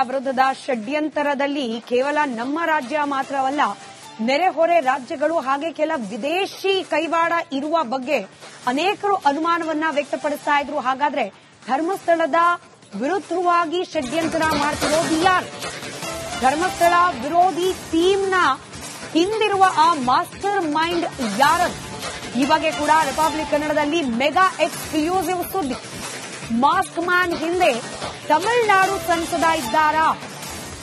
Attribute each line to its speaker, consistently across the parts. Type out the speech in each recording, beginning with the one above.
Speaker 1: ವಿರುದ್ಧದ ಷಡ್ಯಂತರದಲ್ಲಿ ಕೇವಲ ನಮ್ಮ ರಾಜ್ಯ ಮಾತ್ರವಲ್ಲ, ನೆರೆಹೊರೆ ರಾಜ್ಯಗಳು ಹಾಗೆ ಕೆಲ ವಿದೇಶಿ ಕೈವಾಡ ಇರುವ ಬಗ್ಗೆ ಅನೇಕರು ಅನುಮಾನವನ್ನ ವ್ಯಕ್ತಪಡಿಸ್ತಾ ಇದ್ರು. ಹಾಗಾದ್ರೆ ಧರ್ಮಸ್ಥಳದ ವಿರುದ್ಧವಾಗಿ ಷಡ್ಯಂತರ ಮಾಡ್ತಿರೋದು ಯಾರು? ಧರ್ಮಸ್ಥಳ ವಿರೋಧಿ ಟೀಮ್ನ ಹಿಂದಿರುವ ಆ ಮಾಸ್ಟರ್ ಮೈಂಡ್ ಯಾರದು? ಈ ಬಗ್ಗೆ ಕೂಡ ರಿಪಬ್ಲಿಕ್ ಕನ್ನಡದಲ್ಲಿ ಮೆಗಾ ಎಕ್ಸ್ಕ್ಲೂಸಿವ್ ಸುದ್ದಿ. ಮಾಸ್ಕ್ ಮ್ಯಾನ್ ಹಿಂದೆ ತಮಿಳುನಾಡು ಸಂಸದ ಇದ್ದಾರಾ?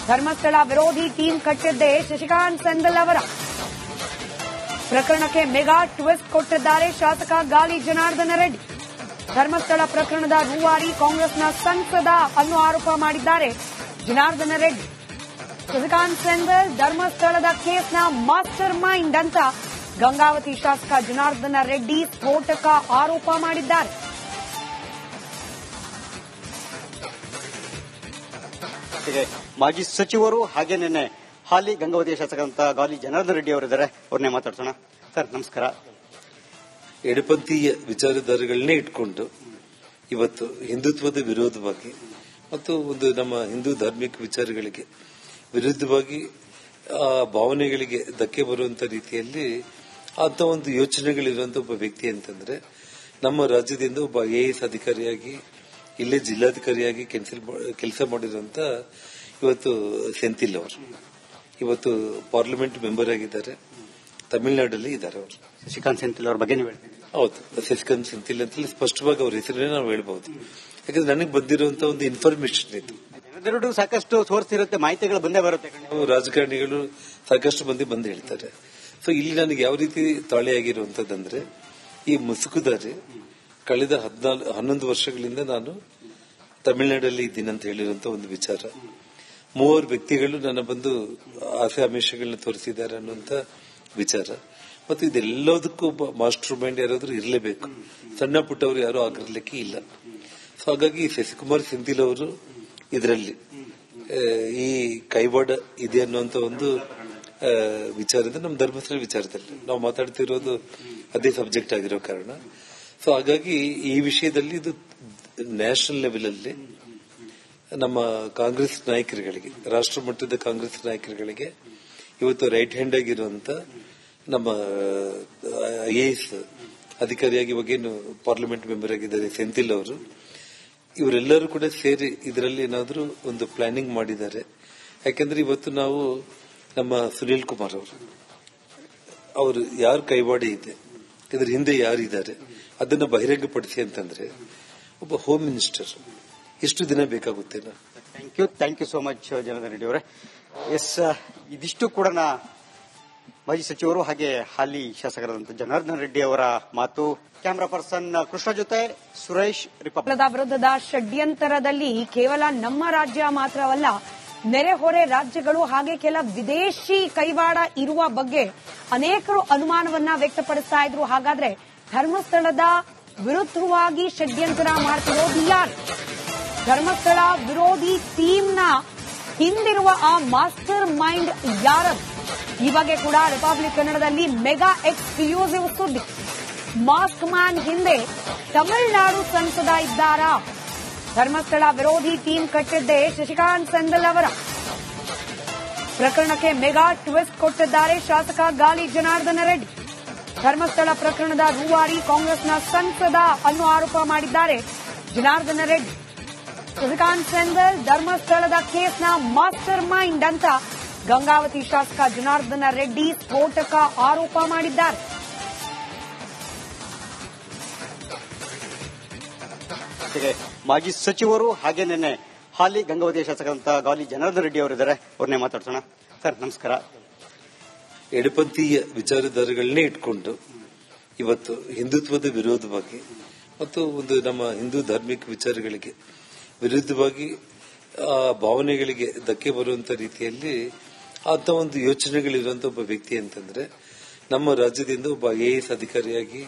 Speaker 1: ಧರ್ಮಸ್ಥಳ ವಿರೋಧಿ ಟೀಮ್ ಕಟ್ಟಿದ್ದೆ ಶಶಿಕಾಂತ್ ಸೆಂಥಿಲ್ ಅವರ ಪ್ರಕರಣಕ್ಕೆ ಮೆಗಾ ಟ್ವಿಸ್ಟ್ ಕೊಟ್ಟಿದ್ದಾರೆ ಶಾಸಕ ಗಾಲಿ ಜನಾರ್ದನ ರೆಡ್ಡಿ. ಧರ್ಮಸ್ಥಳ ಪ್ರಕರಣದ ರೂವಾರಿ ಕಾಂಗ್ರೆಸ್ನ ಸಂಸದ ಅನ್ನೋ ಆರೋಪ ಮಾಡಿದ್ದಾರೆ ಜನಾರ್ದನ ರೆಡ್ಡಿ. ಶಶಿಕಾಂತ್ ಸೆಂಥಿಲ್ ಧರ್ಮಸ್ಥಳದ ಕೇಸ್ನ ಮಾಸ್ಟರ್ ಮೈಂಡ್ ಅಂತ ಗಂಗಾವತಿ ಶಾಸಕ ಜನಾರ್ದನ ರೆಡ್ಡಿ ಸ್ಫೋಟಕ ಆರೋಪ ಮಾಡಿದ್ದಾರೆ.
Speaker 2: ಮಾಜಿ ಸಚಿವರು ಹಾಗೆ ನಿನ್ನೆ ಹಾಲಿ ಗಂಗಾವತಿ ಶಾಸಕರಂತ ಗಾಲಿ ಜನಾರ್ದನ ರೆಡ್ಡಿ ಅವರಿದ್ದಾರೆ, ಅವ್ರನ್ನೇ ಮಾತಾಡ್ಸೋಣ. ಸರ್ ನಮಸ್ಕಾರ.
Speaker 3: ಎಡಪಂಥೀಯ ವಿಚಾರಧಾರೆಗಳನ್ನೇ ಇಟ್ಕೊಂಡು ಇವತ್ತು ಹಿಂದುತ್ವದ ವಿರೋಧವಾಗಿ ಮತ್ತು ಒಂದು ನಮ್ಮ ಹಿಂದೂ ಧಾರ್ಮಿಕ ವಿಚಾರಗಳಿಗೆ ವಿರುದ್ಧವಾಗಿ ಆ ಭಾವನೆಗಳಿಗೆ ಧಕ್ಕೆ ಬರುವಂತ ರೀತಿಯಲ್ಲಿ ಅಂತ ಒಂದು ಯೋಚನೆಗಳಿರುವಂತ ಒಬ್ಬ ವ್ಯಕ್ತಿ ಅಂತಂದ್ರೆ ನಮ್ಮ ರಾಜ್ಯದಿಂದ ಒಬ್ಬ IAS ಅಧಿಕಾರಿಯಾಗಿ ಇಲ್ಲೇ ಜಿಲ್ಲಾಧಿಕಾರಿಯಾಗಿ ಕೆಲಸ ಮಾಡಿರುವಂತ ಇವತ್ತು ಸೆಂಥಿಲ್ ಅವರು ಇವತ್ತು ಪಾರ್ಲಿಮೆಂಟ್ ಮೆಂಬರ್ ಆಗಿದ್ದಾರೆ. ತಮಿಳುನಾಡಲ್ಲಿ ಇದ್ದಾರೆ ಅವರು.
Speaker 2: ಶಶಿಕಾಂತ್ ಸೆಂಥಿಲ್ ಅವ್ರ ಬಗ್ಗೆ
Speaker 3: ಹೌದು, ಶಶಿಕಾಂತ್ ಸೆಂಥಿಲ್ ಅಂತ ಸ್ಪಷ್ಟವಾಗಿ ಅವ್ರ ಹೆಸರನ್ನೇ ನಾವು ಹೇಳ್ಬಹುದು. ಯಾಕಂದ್ರೆ ನನಗೆ ಬಂದಿರುವಂತಹ ಒಂದು ಇನ್ಫಾರ್ಮೇಶನ್ ಇದು.
Speaker 2: ಜನರು ಸಾಕಷ್ಟು ಸೋರ್ಸ್ ಇರುತ್ತೆ, ಮಾಹಿತಿಗಳು ಬಂದೇ ಬರುತ್ತೆ.
Speaker 3: ರಾಜಕಾರಣಿಗಳು ಸಾಕಷ್ಟು ಮಂದಿ ಬಂದು ಹೇಳ್ತಾರೆ. ಸೊ ಇಲ್ಲಿ ನನಗೆ ಯಾವ ರೀತಿ ತಾಳೆಯಾಗಿರುವಂತದಂದ್ರೆ ಈ ಮುಸುಕುದಾರಿ ಕಳೆದ 11 ವರ್ಷಗಳಿಂದ ನಾನು ತಮಿಳುನಾಡಲ್ಲಿ ಇದ್ದೀನಿ ಅಂತ ಹೇಳಿರುವಂತ ಒಂದು ವಿಚಾರ. 3 ವ್ಯಕ್ತಿಗಳು ನನ್ನ ಬಂದು ಆಸೆ ಆಮಿಷಗಳನ್ನ ತೋರಿಸಿದ್ದಾರೆ ಅನ್ನುವಂತ ವಿಚಾರ. ಮತ್ತು ಇದೆಲ್ಲದಕ್ಕೂ ಒಬ್ಬ ಮಾಸ್ಟರ್ ಮೈಂಡ್ ಯಾರಾದ್ರೂ ಇರಲೇಬೇಕು. ಸಣ್ಣ ಪುಟ್ಟವರು ಯಾರು ಆಗಿರ್ಲಿಕ್ಕೆ ಇಲ್ಲ. ಸೊ ಹಾಗಾಗಿ ಶಶಿಕುಮಾರ್ ಸೆಂಥಿಲ್ ಅವರು ಇದರಲ್ಲಿ ಈ ಕೈವಾಡ ಇದೆ ಅನ್ನುವಂತ ಒಂದು ವಿಚಾರದ ನಮ್ಮ ಧರ್ಮಸ್ಥಳ ವಿಚಾರದಲ್ಲಿ ನಾವು ಮಾತಾಡ್ತಿರೋದು ಅದೇ ಸಬ್ಜೆಕ್ಟ್ ಆಗಿರೋ ಕಾರಣ. ಸೊ ಹಾಗಾಗಿ ಈ ವಿಷಯದಲ್ಲಿ ಇದು ನ್ಯಾಷನಲ್ ಲೆವೆಲ್ ಅಲ್ಲಿ ನಮ್ಮ ಕಾಂಗ್ರೆಸ್ ನಾಯಕರುಗಳಿಗೆ, ರಾಷ್ಟ್ರ ಮಟ್ಟದ ಕಾಂಗ್ರೆಸ್ ನಾಯಕರುಗಳಿಗೆ ಇವತ್ತು ರೈಟ್ ಹ್ಯಾಂಡ್ ಆಗಿರುವಂತ ನಮ್ಮ IAS ಅಧಿಕಾರಿಯಾಗಿ ಇವಾಗೇನು ಪಾರ್ಲಿಮೆಂಟ್ ಮೆಂಬರ್ ಆಗಿದ್ದಾರೆ ಸೆಂಥಿಲ್ ಅವರು, ಇವರೆಲ್ಲರೂ ಕೂಡ ಸೇರಿ ಇದರಲ್ಲಿ ಏನಾದರೂ ಒಂದು ಪ್ಲಾನಿಂಗ್ ಮಾಡಿದ್ದಾರೆ. ಯಾಕೆಂದ್ರೆ ಇವತ್ತು ನಾವು ನಮ್ಮ ಸುನೀಲ್ ಕುಮಾರ್ ಅವರು ಯಾರು ಕೈವಾಡ ಇದೆ, ಇದ್ರ ಹಿಂದೆ ಯಾರಿದ್ದಾರೆ ಅದನ್ನ ಬಹಿರಂಗಪಡಿಸಿ ಅಂತಂದ್ರೆ ಒಬ್ಬ ಹೋಮ್ ಮಿನಿಸ್ಟರ್ ಎಷ್ಟು ದಿನ ಬೇಕಾಗುತ್ತೇನಾ?
Speaker 2: Thank you so much Janardhana Reddy ಅವರೇ. ಎಸ್, ಇದಿಷ್ಟು ಕೂಡ ಮಾಜಿ ಸಚಿವರು ಹಾಗೆ ಹಾಲಿ ಶಾಸಕರಾದಂತಹ ಜನಾರ್ದನ ರೆಡ್ಡಿ ಅವರ ಮಾತು. ಕ್ಯಾಮರಾ ಪರ್ಸನ್ ಕೃಷ್ಣ ಜೊತೆ ಸುರೇಶ್, ರಿಪಬ್ಲಿಕ್.
Speaker 1: ವಿರುದ್ಧದ ಷಡ್ಯಂತರದಲ್ಲಿ ಕೇವಲ ನಮ್ಮ ರಾಜ್ಯ ಮಾತ್ರವಲ್ಲ, ನೆರೆಹೊರೆ ರಾಜ್ಯಗಳು ಹಾಗೆ ಕೆಲ ವಿದೇಶಿ ಕೈವಾಡ ಇರುವ ಬಗ್ಗೆ ಅನೇಕರು ಅನುಮಾನವನ್ನ ವ್ಯಕ್ತಪಡಿಸ್ತಾ ಇದ್ರು. ಹಾಗಾದ್ರೆ ಧರ್ಮಸ್ಥಳದ ವಿರುದ್ಧವಾಗಿ ಷಡ್ಯಂತರ ಮಾಡ್ತಿರೋದು ಯಾರು? ಧರ್ಮಸ್ಥಳ ವಿರೋಧಿ ಟೀಮ್ನ ಹಿಂದಿರುವ ಆ ಮಾಸ್ಟರ್ ಮೈಂಡ್ ಯಾರದು? ಈ ಬಗ್ಗೆ ಕೂಡ ರಿಪಬ್ಲಿಕ್ ಕನ್ನಡದಲ್ಲಿ ಮೆಗಾ ಎಕ್ಸ್ಕ್ಲೂಸಿವ್ ಸುದ್ದಿ. ಮಾಸ್ಕ್ ಮ್ಯಾನ್ ಹಿಂದೆ ತಮಿಳುನಾಡು ಸಂಸದ ಇದ್ದಾರಾ? ಧರ್ಮಸ್ಥಳ ವಿರೋಧಿ ಟೀಮ್ ಕಟ್ಟಿದ್ದೆ ಶಶಿಕಾಂತ್ ಸೆಂಥಿಲ್ ಅವರ ಪ್ರಕರಣಕ್ಕೆ ಮೆಗಾ ಟ್ವಿಸ್ಟ್ ಕೊಟ್ಟಿದ್ದಾರೆ ಶಾಸಕ ಗಾಲಿ ಜನಾರ್ದನ ರೆಡ್ಡಿ. ಧರ್ಮಸ್ಥಳ ಪ್ರಕರಣದ ರೂವಾರಿ ಕಾಂಗ್ರೆಸ್ನ ಸಂಸದ ಅನ್ನೋ ಆರೋಪ ಮಾಡಿದ್ದಾರೆ ಜನಾರ್ದನ ರೆಡ್ಡಿ. ಶಶಿಕಾಂತ್ ಸೆಂಥಿಲ್ ಧರ್ಮಸ್ಥಳದ ಕೇಸ್ನ ಮಾಸ್ಟರ್ ಮೈಂಡ್ ಅಂತ ಗಂಗಾವತಿ ಶಾಸಕ ಜನಾರ್ದನ ರೆಡ್ಡಿ ಸ್ಫೋಟಕ ಆರೋಪ ಮಾಡಿದ್ದಾರೆ.
Speaker 2: ಮಾಜಿ ಸಚಿವರು ಹಾಗೆ ನಿನ್ನೆ ಹಾಲಿ ಗಂಗಾವತಿ ಶಾಸಕರಂತ ಗಾಲಿ ಜನಾರ್ದನ ರೆಡ್ಡಿ ಅವರಿದ್ದಾರೆ, ಅವ್ರನ್ನೇ ಮಾತಾಡ್ಸೋಣ. ಸರ್ ನಮಸ್ಕಾರ.
Speaker 3: ಎಡಪಂಥೀಯ ವಿಚಾರಧಾರೆಗಳನ್ನೇ ಇಟ್ಕೊಂಡು ಇವತ್ತು ಹಿಂದುತ್ವದ ವಿರೋಧವಾಗಿ ಮತ್ತು ಒಂದು ನಮ್ಮ ಹಿಂದೂ ಧಾರ್ಮಿಕ ವಿಚಾರಗಳಿಗೆ ವಿರುದ್ಧವಾಗಿ ಆ ಭಾವನೆಗಳಿಗೆ ಧಕ್ಕೆ ಬರುವಂತ ರೀತಿಯಲ್ಲಿ ಅಂತ ಒಂದು ಯೋಚನೆಗಳಿರುವಂತ ಒಬ್ಬ ವ್ಯಕ್ತಿ ಅಂತಂದ್ರೆ ನಮ್ಮ ರಾಜ್ಯದಿಂದ ಒಬ್ಬ IAS ಅಧಿಕಾರಿಯಾಗಿ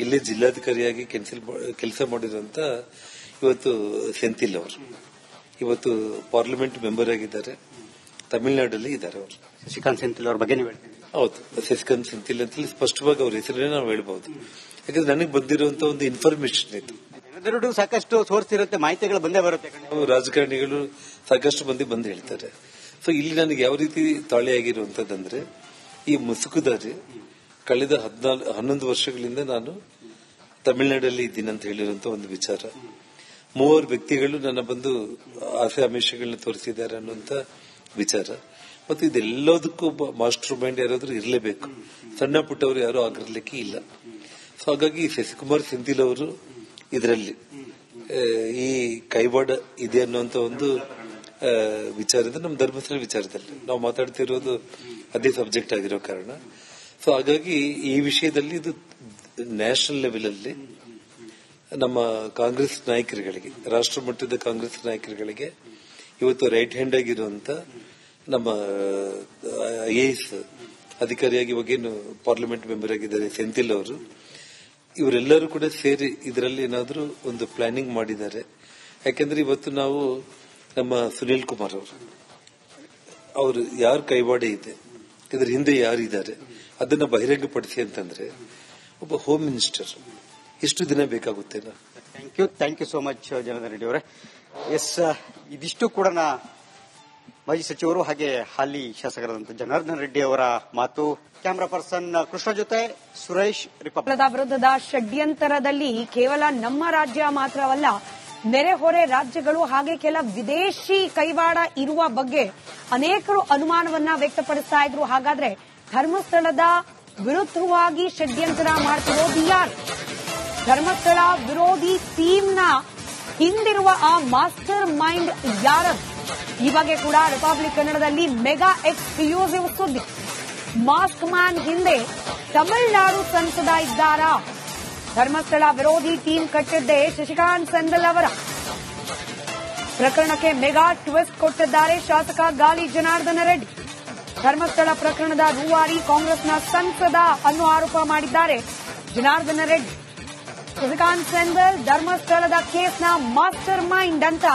Speaker 3: ಇಲ್ಲೇ ಜಿಲ್ಲಾಧಿಕಾರಿಯಾಗಿ ಕೆಲಸ ಮಾಡಿರುವಂತ ಇವತ್ತು ಸೆಂಥಿಲ್ ಅವರು ಇವತ್ತು ಪಾರ್ಲಿಮೆಂಟ್ ಮೆಂಬರ್ ಆಗಿದ್ದಾರೆ. ತಮಿಳುನಾಡಲ್ಲಿ ಇದ್ದಾರೆ ಅವರು.
Speaker 2: ಶಶಿಕಾಂತ್ ಸೆಂಥಿಲ್ ಅವ್ರ ಬಗ್ಗೆ
Speaker 3: ಹೌದು, ಶಶಿಕಾಂತ್ ಸೆಂಥಿಲ್ ಅಂತ ಸ್ಪಷ್ಟವಾಗಿ ಅವ್ರ ಹೆಸರನ್ನೇ ನಾವು ಹೇಳ್ಬಹುದು. ಯಾಕಂದ್ರೆ ನನಗೆ ಬಂದಿರುವಂತಹ ಒಂದು ಇನ್ಫಾರ್ಮೇಶನ್ ಇದು.
Speaker 2: ಎರಡು ಸಾಕಷ್ಟು ಸೋರ್ಸ್ ಇರುತ್ತೆ, ಮಾಹಿತಿಗಳು ಬಂದೇ ಬರುತ್ತೆ.
Speaker 3: ರಾಜಕಾರಣಿಗಳು ಸಾಕಷ್ಟು ಮಂದಿ ಬಂದು ಹೇಳ್ತಾರೆ. ಸೊ ಇಲ್ಲಿ ನನಗೆ ಯಾವ ರೀತಿ ತಾಳೆಯಾಗಿರುವಂತದ್ದಂದ್ರೆ, ಈ ಮುಸುಕುದಾರಿ ಕಳೆದ 11 ವರ್ಷಗಳಿಂದ ನಾನು ತಮಿಳುನಾಡಲ್ಲಿ ಇದ್ದೀನಿ ಅಂತ ಹೇಳಿರುವಂತ ಒಂದು ವಿಚಾರ. 3 ವ್ಯಕ್ತಿಗಳು ನನ್ನ ಬಂದು ಆಸೆ ಆಮಿಷಗಳನ್ನ ತೋರಿಸಿದ್ದಾರೆ ಅನ್ನುವಂತ ವಿಚಾರ. ಮತ್ತು ಇದೆಲ್ಲದಕ್ಕೂ ಒಬ್ಬ ಮಾಸ್ಟರ್ ಮೈಂಡ್ ಯಾರಾದ್ರೂ ಇರಲೇಬೇಕು. ಸಣ್ಣ ಪುಟ್ಟವರು ಯಾರು ಆಗಿರ್ಲಿಕ್ಕೆ ಇಲ್ಲ. ಸೊ ಹಾಗಾಗಿ ಶಶಿಕುಮಾರ್ ಸೆಂಥಿಲ್ ಅವರು ಇದರಲ್ಲಿ ಈ ಕೈವಾಡ ಇದೆ ಅನ್ನುವಂತ ಒಂದು ವಿಚಾರದ ನಮ್ಮ ಧರ್ಮಸ್ಥಳ ವಿಚಾರದಲ್ಲಿ ನಾವು ಮಾತಾಡ್ತಿರೋದು ಅದೇ ಸಬ್ಜೆಕ್ಟ್ ಆಗಿರೋ ಕಾರಣ. ಸೊ ಹಾಗಾಗಿ ಈ ವಿಷಯದಲ್ಲಿ ಇದು ನ್ಯಾಷನಲ್ ಲೆವೆಲ್ ಅಲ್ಲಿ ನಮ್ಮ ಕಾಂಗ್ರೆಸ್ ನಾಯಕರುಗಳಿಗೆ, ರಾಷ್ಟ್ರ ಮಟ್ಟದ ಕಾಂಗ್ರೆಸ್ ನಾಯಕರುಗಳಿಗೆ ಇವತ್ತು ರೈಟ್ ಹ್ಯಾಂಡ್ ಆಗಿರುವಂತ ನಮ್ಮ IAS ಅಧಿಕಾರಿಯಾಗಿ ಇವಾಗೇನು ಪಾರ್ಲಿಮೆಂಟ್ ಮೆಂಬರ್ ಆಗಿದ್ದಾರೆ ಸೆಂಥಿಲ್ ಅವರು, ಇವರೆಲ್ಲರೂ ಕೂಡ ಸೇರಿ ಇದರಲ್ಲಿ ಏನಾದರೂ ಒಂದು ಪ್ಲಾನಿಂಗ್ ಮಾಡಿದ್ದಾರೆ. ಯಾಕೆಂದ್ರೆ ಇವತ್ತು ನಾವು ನಮ್ಮ ಸುನೀಲ್ ಕುಮಾರ್ ಅವರು ಯಾರು ಕೈವಾಡ ಇದೆ, ಇದರ ಹಿಂದೆ ಯಾರಿದ್ದಾರೆ ಅದನ್ನ ಬಹಿರಂಗಪಡಿಸಿ ಅಂತಂದ್ರೆ ಒಬ್ಬ ಹೋಮ್ ಮಿನಿಸ್ಟರ್ ಎಷ್ಟು ದಿನ ಬೇಕಾಗುತ್ತೇನಾ?
Speaker 2: Thank you so much Janardhan Reddy ಅವರೇ. ಎಸ್, ಇದಿಷ್ಟು ಕೂಡ ಮಾಜಿ ಸಚಿವರು ಹಾಗೆ ಹಾಲಿ ಶಾಸಕರಾದಂಥ ಜನಾರ್ದನ್ ರೆಡ್ಡಿ ಅವರ ಮಾತು. ಕ್ಯಾಮರಾ ಪರ್ಸನ್ ಕೃಷ್ಣ ಜೊತೆ ಸುರೇಶ್, ರಿಪಬ್ಲಿಕ್.
Speaker 1: ವಿರುದ್ಧದ ಷಡ್ಯಂತರದಲ್ಲಿ ಕೇವಲ ನಮ್ಮ ರಾಜ್ಯ ಮಾತ್ರವಲ್ಲ, ನೆರೆಹೊರೆ ರಾಜ್ಯಗಳು ಹಾಗೆ ಕೆಲ ವಿದೇಶಿ ಕೈವಾಡ ಇರುವ ಬಗ್ಗೆ ಅನೇಕರು ಅನುಮಾನವನ್ನ ವ್ಯಕ್ತಪಡಿಸ್ತಾ ಇದ್ರು. ಹಾಗಾದ್ರೆ ಧರ್ಮಸ್ಥಳದ ವಿರುದ್ಧವಾಗಿ ಷಡ್ಯಂತರ ಮಾಡ್ತಿರೋದು ಯಾರು? ಧರ್ಮಸ್ಥಳ ವಿರೋಧಿ ಟೀಮ್ನ ಹಿಂದಿರುವ ಆ ಮಾಸ್ಟರ್ ಮೈಂಡ್ ಯಾರು? ಈ ಬಗ್ಗೆ ಕೂಡ ರಿಪಬ್ಲಿಕ್ ಕನ್ನಡದಲ್ಲಿ ಮೆಗಾ ಎಕ್ಸ್ಕ್ಲೂಸಿವ್ ಸುದ್ದಿ. ಮಾಸ್ಕ್ ಮ್ಯಾನ್ ಹಿಂದೆ ತಮಿಳುನಾಡು ಸಂಸದ ಇದ್ದಾರಾ? ಧರ್ಮಸ್ಥಳ ವಿರೋಧಿ ಟೀಮ್ ಕಟ್ಟಿದ್ದೆ ಶಶಿಕಾಂತ್ ಸೆಂಥಿಲ್ ಅವರ ಪ್ರಕರಣಕ್ಕೆ ಮೆಗಾ ಟ್ವಿಸ್ಟ್ ಕೊಟ್ಟಿದ್ದಾರೆ ಶಾಸಕ ಗಾಲಿ ಜನಾರ್ದನ ರೆಡ್ಡಿ. ಧರ್ಮಸ್ಥಳ ಪ್ರಕರಣದ ರೂವಾರಿ ಕಾಂಗ್ರೆಸ್ನ ಸಂಸದ ಅನ್ನೋ ಆರೋಪ ಮಾಡಿದ್ದಾರೆ ಜನಾರ್ದನ ರೆಡ್ಡಿ. ಶಶಿಕಾಂತ್ ಸೆಂಥಿಲ್ ಧರ್ಮಸ್ಥಳದ ಕೇಸ್ನ ಮಾಸ್ಟರ್ ಮೈಂಡ್ ಅಂತ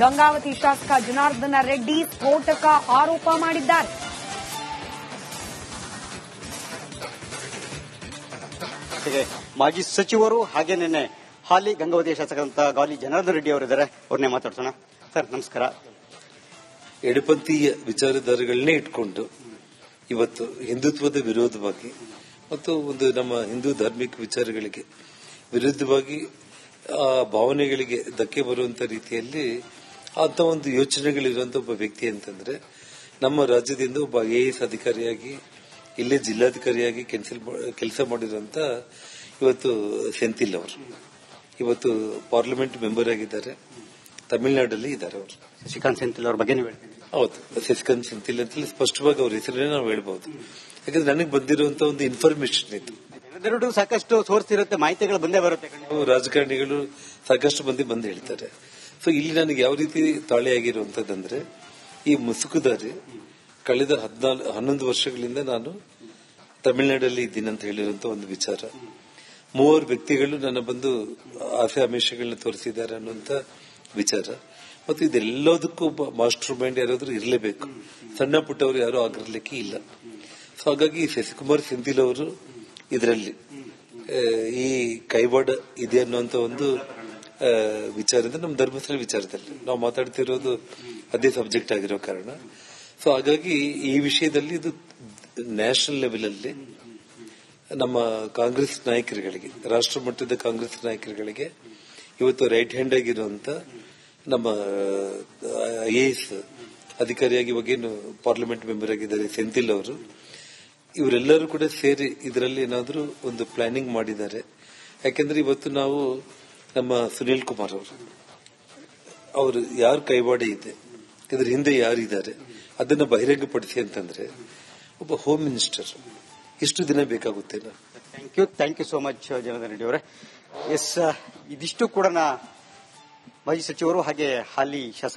Speaker 1: ಗಂಗಾವತಿ ಶಾಸಕ ಜನಾರ್ದನ ರೆಡ್ಡಿ ಸ್ಫೋಟಕ ಆರೋಪ ಮಾಡಿದ್ದಾರೆ.
Speaker 2: ಮಾಜಿ ಸಚಿವರು ಹಾಗೆ ನಿನ್ನೆ ಹಾಲಿ ಗಂಗಾವತಿ ಶಾಸಕರಂತ ಗಾಲಿ ಜನಾರ್ದನ್ ರೆಡ್ಡಿ ಅವರಿದ್ದಾರೆ, ಅವ್ರನ್ನೇ ಮಾತಾಡ್ಸೋಣ. ಸರ್ ನಮಸ್ಕಾರ.
Speaker 3: ಎಡಪಂಥೀಯ ವಿಚಾರಧಾರೆಗಳನ್ನೇ ಇಟ್ಕೊಂಡು ಇವತ್ತು ಹಿಂದುತ್ವದ ವಿರೋಧವಾಗಿ ಮತ್ತು ಒಂದು ನಮ್ಮ ಹಿಂದೂ ಧಾರ್ಮಿಕ ವಿಚಾರಗಳಿಗೆ ವಿರುದ್ಧವಾಗಿ ಆ ಭಾವನೆಗಳಿಗೆ ಧಕ್ಕೆ ಬರುವಂತ ರೀತಿಯಲ್ಲಿ ಅಂತ ಒಂದು ಯೋಚನೆಗಳಿರುವಂತ ಒಬ್ಬ ವ್ಯಕ್ತಿ ಅಂತಂದ್ರೆ ನಮ್ಮ ರಾಜ್ಯದಿಂದ ಒಬ್ಬ IAS ಅಧಿಕಾರಿಯಾಗಿ ಇಲ್ಲೇ ಜಿಲ್ಲಾಧಿಕಾರಿಯಾಗಿ ಕೆಲಸ ಮಾಡಿರುವಂತ ಇವತ್ತು ಸೆಂಥಿಲ್ ಅವರು ಇವತ್ತು ಪಾರ್ಲಿಮೆಂಟ್ ಮೆಂಬರ್ ಆಗಿದ್ದಾರೆ, ತಮಿಳುನಾಡಲ್ಲಿ ಇದ್ದಾರೆ. ಅವರು
Speaker 2: ಶಶಿಕಾಂತ್ ಸೆಂಥಿಲ್ ಅವ್ರ ಬಗ್ಗೆ ನೀವು ಹೇಳ್ತೀನಿ.
Speaker 3: ಹೌದು, ಶಶಿಕಾಂತ್ ಸೆಂಥಿಲ್ ಅಂತ ಸ್ಪಷ್ಟವಾಗಿ ಅವ್ರ ಹೆಸರನ್ನೇ ನಾವು ಹೇಳ್ಬಹುದು. ಯಾಕಂದ್ರೆ ನನಗೆ ಬಂದಿರುವಂತ ಒಂದು ಇನ್ಫಾರ್ಮೇಶನ್ ಇತ್ತು.
Speaker 2: ಎರಡು ಸಾಕಷ್ಟು ಸೋರ್ಸ್ ಇರುತ್ತೆ, ಮಾಹಿತಿಗಳು ಬಂದೇ ಬರುತ್ತೆ.
Speaker 3: ರಾಜಕಾರಣಿಗಳು ಸಾಕಷ್ಟು ಮಂದಿ ಬಂದು ಹೇಳ್ತಾರೆ. ಸೊ ಇಲ್ಲಿ ನನಗೆ ಯಾವ ರೀತಿ ತಾಳೆಯಾಗಿರುವಂತದ್ದಂದ್ರೆ, ಈ ಮುಸುಕುದಾರಿ ಕಳೆದ 11 ವರ್ಷಗಳಿಂದ ನಾನು ತಮಿಳುನಾಡಲ್ಲಿ ಇದ್ದೀನಿ ಅಂತ ಹೇಳಿರುವಂತ ಒಂದು ವಿಚಾರ. 3 ವ್ಯಕ್ತಿಗಳು ನನ್ನ ಬಂದು ಆಸೆ ಆಮಿಷಗಳನ್ನ ತೋರಿಸಿದ್ದಾರೆ ಅನ್ನುವಂತ ವಿಚಾರ. ಮತ್ತು ಇದೆಲ್ಲದಕ್ಕೂ ಒಬ್ಬ ಮಾಸ್ಟರ್ ಮೈಂಡ್ ಯಾರಾದ್ರೂ ಇರಲೇಬೇಕು. ಸಣ್ಣ ಪುಟ್ಟವರು ಯಾರು ಆಗಿರ್ಲಿಕ್ಕೆ ಇಲ್ಲ. ಸೊ ಹಾಗಾಗಿ ಶಶಿಕುಮಾರ್ ಸೆಂಥಿಲ್ ಅವರು ಇದರಲ್ಲಿ ಈ ಕೈವಾಡ ಇದೆ ಅನ್ನುವಂತ ಒಂದು ವಿಚಾರದ ನಮ್ಮ ಧರ್ಮಸ್ಥಳ ವಿಚಾರದಲ್ಲಿ ನಾವು ಮಾತಾಡ್ತಿರೋದು ಅದೇ ಸಬ್ಜೆಕ್ಟ್ ಆಗಿರೋ ಕಾರಣ. ಸೊ ಹಾಗಾಗಿ ಈ ವಿಷಯದಲ್ಲಿ ಇದು ನ್ಯಾಷನಲ್ ಲೆವೆಲ್ ಅಲ್ಲಿ ನಮ್ಮ ಕಾಂಗ್ರೆಸ್ ನಾಯಕರುಗಳಿಗೆ, ರಾಷ್ಟ್ರ ಮಟ್ಟದ ಕಾಂಗ್ರೆಸ್ ನಾಯಕರುಗಳಿಗೆ ಇವತ್ತು ರೈಟ್ ಹ್ಯಾಂಡ್ ಆಗಿರುವಂತ ನಮ್ಮ IAS ಅಧಿಕಾರಿಯಾಗಿ ಇವಾಗೇನು ಪಾರ್ಲಿಮೆಂಟ್ ಮೆಂಬರ್ ಆಗಿದ್ದಾರೆ ಸೆಂಥಿಲ್ ಅವರು, ಇವರೆಲ್ಲರೂ ಕೂಡ ಸೇರಿ ಇದರಲ್ಲಿ ಏನಾದರೂ ಒಂದು ಪ್ಲಾನಿಂಗ್ ಮಾಡಿದ್ದಾರೆ. ಯಾಕೆಂದ್ರೆ ಇವತ್ತು ನಾವು ನಮ್ಮ ಸುನೀಲ್ ಕುಮಾರ್ ಅವರು ಯಾರು ಕೈವಾಡ ಇದೆ, ಇದರ ಹಿಂದೆ ಯಾರಿದ್ದಾರೆ ಅದನ್ನ ಬಹಿರಂಗಪಡಿಸಿ ಅಂತಂದ್ರೆ ಒಬ್ಬ ಹೋಮ್ ಮಿನಿಸ್ಟರ್ ಎಷ್ಟು ದಿನ ಬೇಕಾಗುತ್ತೇನಾ?
Speaker 2: Thank you so much Janardhan Reddy ಅವರೇ. ಎಸ್, ಇದಿಷ್ಟು ಕೂಡ ಮಾಜಿ ಸಚಿವರು ಹಾಗೆ ಹಾಲಿ ಶಾಸಕ